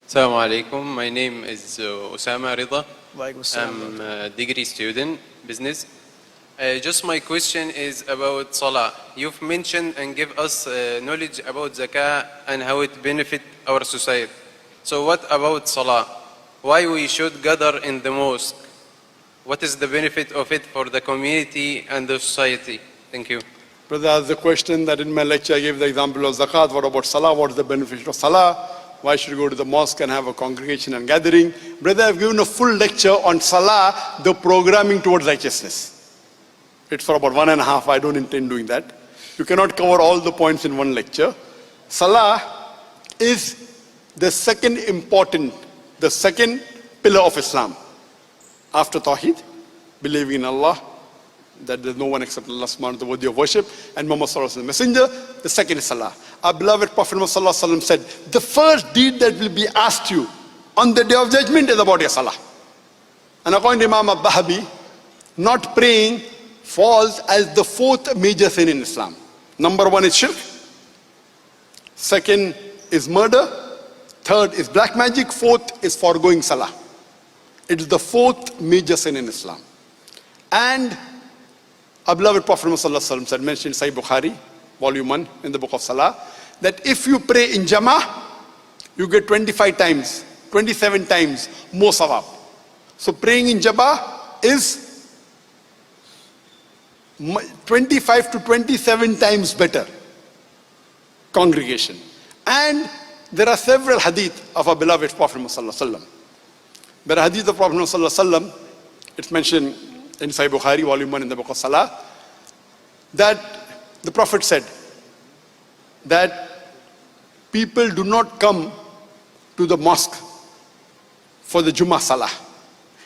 Assalamu alaikum. My name is Osama Rida. I'm a degree student, business. Just my question is about Salah. You've mentioned and give us knowledge about Zakah and how it benefit our society. So what about Salah? Why we should gather in the mosque? What is the benefit of it for the community and the society? Thank you. Brother asked the question that in my lecture I gave the example of Zakat. What about Salah? What is the benefit of Salah? Why should you go to the mosque and have a congregation and gathering? Brother, I've given a full lecture on Salah, the programming towards righteousness. It's for about 1.5 hours. I don't intend doing that. You cannot cover all the points in one lecture. Salah is the second pillar of Islam. After Tawheed, believing in Allah, that there's no one except Allah subhanahu wa ta'ala worthy of worship, and Muhammad sallallahu alaihi wasallam, messenger. The second is Salah. Our beloved Prophet Muhammad sallallahu alaihi wasallam said, the first deed that will be asked you on the day of judgment is about your Salah. And according to Imam al-Bahabi, not praying falls as the fourth major sin in Islam. Number 1 is shirk. Second is murder. Third is black magic. Fourth is foregoing Salah. It is the fourth major sin in Islam. And our beloved Prophet Muhammad said, mentioned in Sahih Bukhari, volume 1 in the book of Salah, that if you pray in Jama'ah, you get 25 times, 27 times more sawab. So praying in Jama'ah is 25 to 27 times better congregation. And there are several hadith of our beloved Prophet Muhammad. There are hadith of Prophet Muhammad, it's mentioned in Sahih Bukhari, volume 1 in the book of Salah, that the Prophet said that people do not come to the mosque for the Jummah Salah.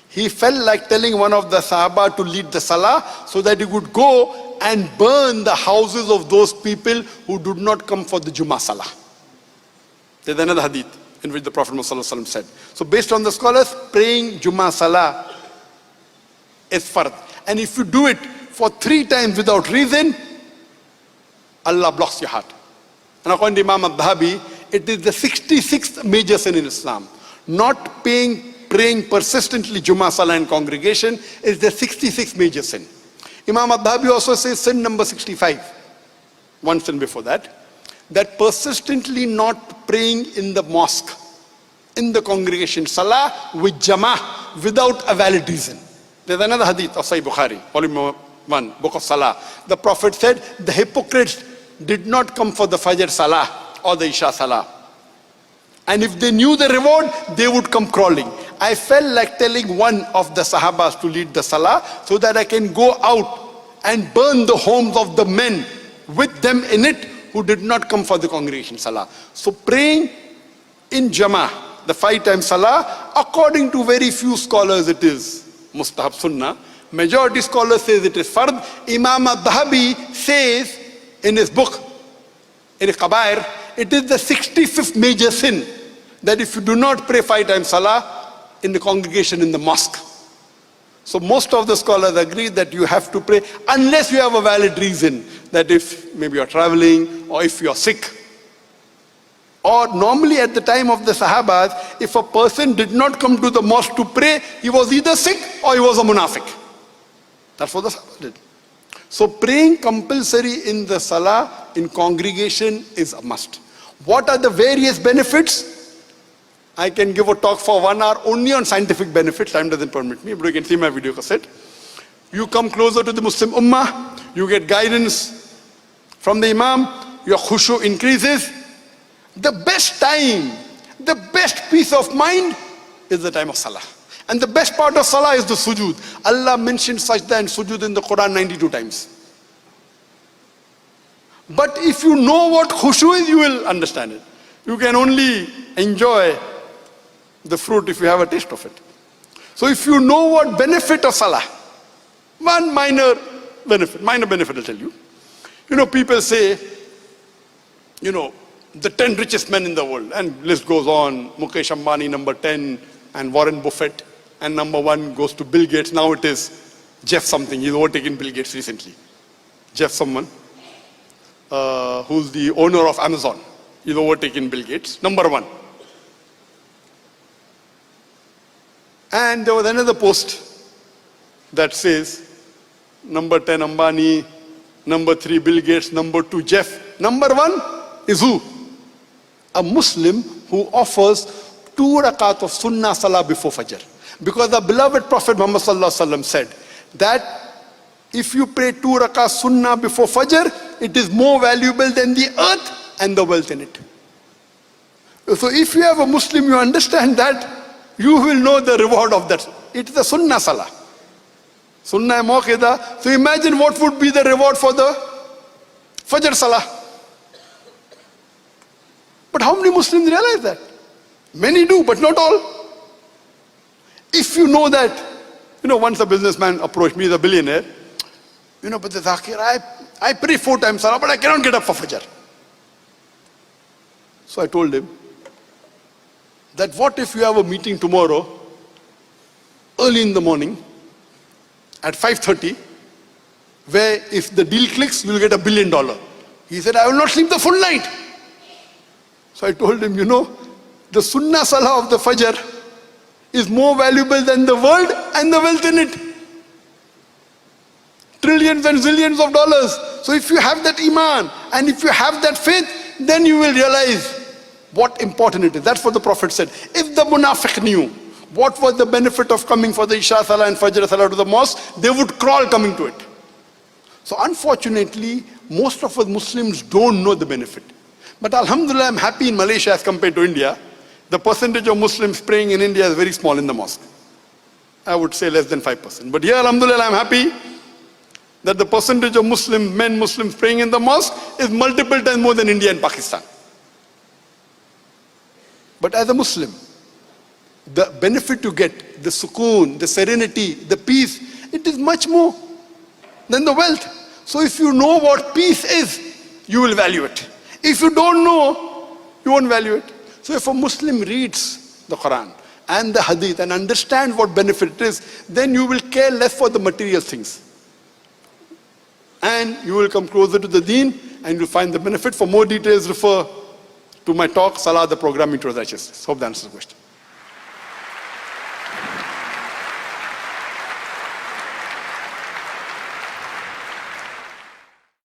He felt like telling one of the Sahaba to lead the Salah so that he would go and burn the houses of those people who did not come for the Jummah Salah. There's another hadith in which the Prophet Muhammad said. So based on the scholars, praying Jummah Salah is fard. And if you do it for 3 times without reason, Allah blocks your heart. And according to Imam al-Bahabi, it is the 66th major sin in Islam. Not praying persistently Jummah Salah in congregation is the 66th major sin. Imam al-Bahabi also says sin number 65, one sin before that persistently not praying in the mosque, in the congregation, Salah with Jama'ah without a valid reason. There's another hadith of Sahih Bukhari, volume 1, book of Salah. The Prophet said, the hypocrites did not come for the Fajr Salah or the Isha Salah. And if they knew the reward, they would come crawling. I felt like telling one of the Sahabas to lead the Salah so that I can go out and burn the homes of the men with them in it who did not come for the congregation Salah. So praying in Jama'ah, the 5 times Salah, according to very few scholars it is mustahab sunnah. Majority scholars says it is fard. Imam al-Bahabi says in his book, in Kabair, it is the 65th major sin that if you do not pray 5 times Salah in the congregation in the mosque. So most of the scholars agree that you have to pray unless you have a valid reason, that if maybe you're traveling or if you're sick. Or normally at the time of the Sahabas, if a person did not come to the mosque to pray, he was either sick or he was a munafiq. That's what the Sahabas did. So praying compulsory in the Salah in congregation is a must. What are the various benefits? I can give a talk for 1 hour only on scientific benefits. Time doesn't permit me, but you can see my video cassette. You come closer to the Muslim Ummah, you get guidance from the Imam, your khushu increases. The best time, the best peace of mind is the time of Salah. And the best part of Salah is the sujood. Allah mentioned sajda and sujood in the Quran 92 times. But if you know what khushu is, you will understand it. You can only enjoy the fruit if you have a taste of it. So if you know what benefit of Salah, one minor benefit I'll tell you. You know, people say, you know, the 10 richest men in the world, and list goes on. Mukesh Ambani number 10, and Warren Buffett, and number 1 goes to Bill Gates. Now it is Jeff something. He's overtaken Bill Gates recently. Jeff someone, who's the owner of Amazon. He's overtaken Bill Gates. Number 1. And there was another post that says, number 10 Ambani, number 3 Bill Gates, number 2 Jeff. Number 1 is who? A Muslim who offers 2 rakat of Sunnah Salah before Fajr. Because the beloved Prophet Muhammad sallallahu alaihi wasallam said that if you pray 2 rakat Sunnah before Fajr, it is more valuable than the earth and the wealth in it. So if you have a Muslim, you understand that, you will know the reward of that. It is a Sunnah Salah. Sunnah Muakkada. So imagine what would be the reward for the Fajr Salah. But how many Muslims realize that? Many do, but not all. If you know that, once a businessman approached me, he's a billionaire, but the Zakir, I pray 4 times Salah, but I cannot get up for Fajr. So I told him that what if you have a meeting tomorrow, early in the morning, at 5:30, where if the deal clicks, you'll get $1 billion. He said, I will not sleep the full night. So I told him, the Sunnah Salah of the Fajr is more valuable than the world and the wealth in it. Trillions and zillions of dollars. So if you have that iman and if you have that faith, then you will realize what important it is. That's what the Prophet said. If the munafiq knew what was the benefit of coming for the Isha Salah and Fajr Salah to the mosque, they would crawl coming to it. So unfortunately, most of us Muslims don't know the benefit. But Alhamdulillah, I'm happy in Malaysia as compared to India. The percentage of Muslims praying in India is very small in the mosque. I would say less than 5%. But here, Alhamdulillah, I'm happy that the percentage of Muslims praying in the mosque is multiple times more than India and Pakistan. But as a Muslim, the benefit you get, the sukoon, the serenity, the peace, it is much more than the wealth. So if you know what peace is, you will value it. If you don't know, you won't value it. So if a Muslim reads the Quran and the Hadith and understands what benefit it is, then you will care less for the material things. And you will come closer to the deen and you'll find the benefit. For more details, refer to my talk, Salah, the Programming Towards Righteousness. Hope that answers the question.